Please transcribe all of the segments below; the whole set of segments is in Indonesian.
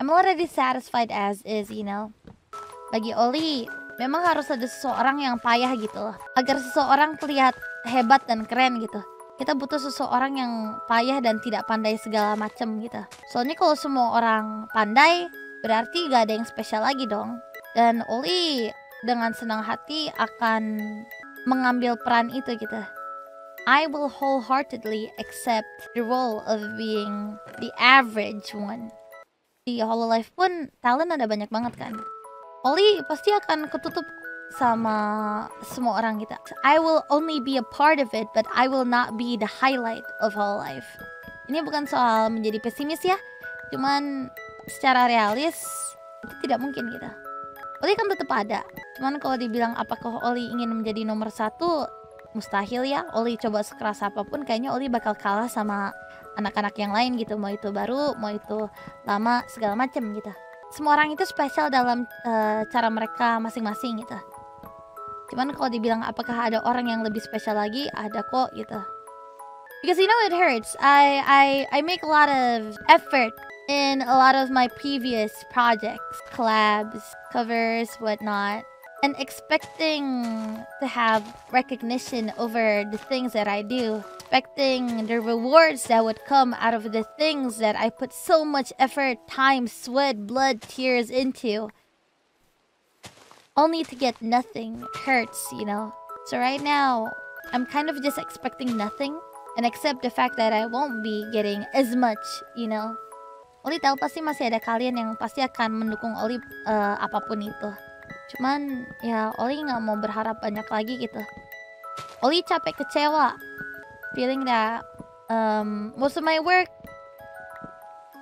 I'm already satisfied as is, you know. Bagi Oli, memang harus ada seseorang yang payah gitu loh. Agar seseorang terlihat hebat dan keren gitu. Kita butuh seseorang yang payah dan tidak pandai segala macam gitu. Soalnya kalau semua orang pandai, berarti gak ada yang spesial lagi dong. Dan Oli dengan senang hati akan mengambil peran itu gitu. I will wholeheartedly accept the role of being the average one. Di Hololive pun talent ada banyak banget kan. Oli pasti akan ketutup sama semua orang kita. I will only be a part of it, but I will not be the highlight of Hololive. Ini bukan soal menjadi pesimis ya, cuman secara realis itu tidak mungkin gitu. Oli kan tetap ada. Cuman kalau dibilang apakah Oli ingin menjadi nomor 1, mustahil ya. Oli coba sekeras apapun, kayaknya Oli bakal kalah sama anak-anak yang lain gitu. Mau itu baru, mau itu lama, segala macam gitu. Semua orang itu spesial dalam cara mereka masing-masing gitu. Cuman kalau dibilang apakah ada orang yang lebih spesial lagi, ada kok gitu. Because you know it hurts. I make a lot of effort in a lot of my previous projects, collabs, covers, whatnot. And expecting to have recognition over the things that I do. Expecting the rewards that would come out of the things that I put so much effort, time, sweat, blood, tears into. Only to get nothing hurts, you know. So right now, I'm kind of just expecting nothing. And accept the fact that I won't be getting as much, you know. Oli tahu pasti masih ada kalian yang pasti akan mendukung Oli apapun itu. Cuman ya Oli nggak mau berharap banyak lagi gitu. Oli capek kecewa, feeling that most of my work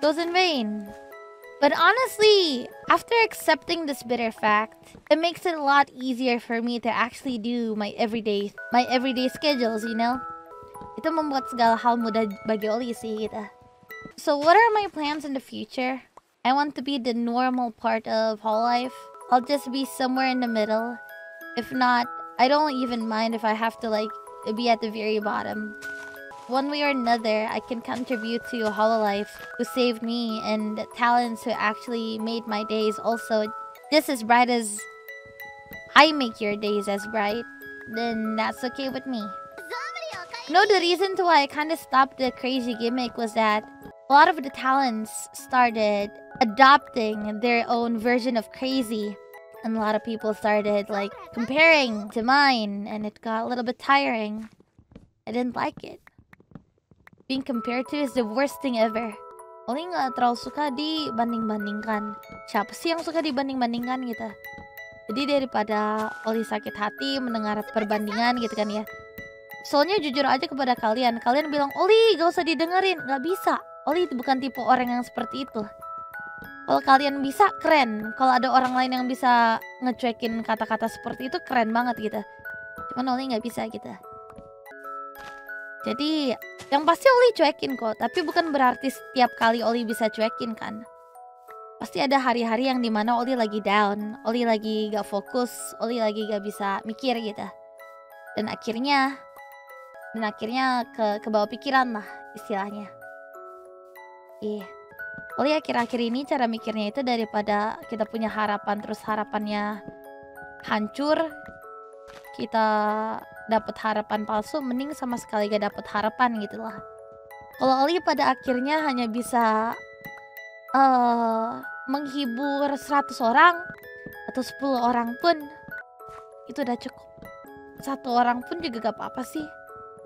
goes in vain. But honestly, after accepting this bitter fact, it makes it a lot easier for me to actually do my everyday schedules, you know. Itu membuat segala hal mudah bagi Oli sih gitu. So what are my plans in the future? I want to be the normal part of Hololive. I'll just be somewhere in the middle. If not, I don't even mind if I have to like be at the very bottom. One way or another, I can contribute to Hololive, who saved me, and the talents who actually made my days also just as bright as I make your days as bright. Then that's okay with me. No, the reason to why I kind of stopped the crazy gimmick was that a lot of the talents started adopting their own version of crazy. And a lot of people started like comparing to mine, and it got a little bit tiring. I didn't like it. Being compared to is the worst thing ever. Oli nggak terlalu suka dibanding-bandingkan. Siapa sih yang suka dibanding-bandingkan gitu? Jadi daripada Oli sakit hati mendengar perbandingan gitu kan ya. Soalnya jujur aja kepada kalian bilang, Oli gak usah didengerin. Gak bisa. Oli bukan tipe orang yang seperti itu. Kalau kalian bisa, keren. Kalau ada orang lain yang bisa ngecuekin kata-kata seperti itu, keren banget gitu. Cuman Oli gak bisa gitu. Jadi, yang pasti Oli cuekin kok. Tapi bukan berarti setiap kali Oli bisa cuekin kan. Pasti ada hari-hari yang dimana Oli lagi down. Oli lagi gak fokus. Oli lagi gak bisa mikir gitu. Dan akhirnya ke bawah pikiran lah istilahnya. Oli akhir-akhir ini cara mikirnya itu daripada kita punya harapan terus harapannya hancur, kita dapat harapan palsu, mending sama sekali gak dapat harapan gitu lah. Kalau Oli pada akhirnya hanya bisa menghibur 100 orang atau 10 orang pun itu udah cukup. 1 orang pun juga gak apa-apa sih.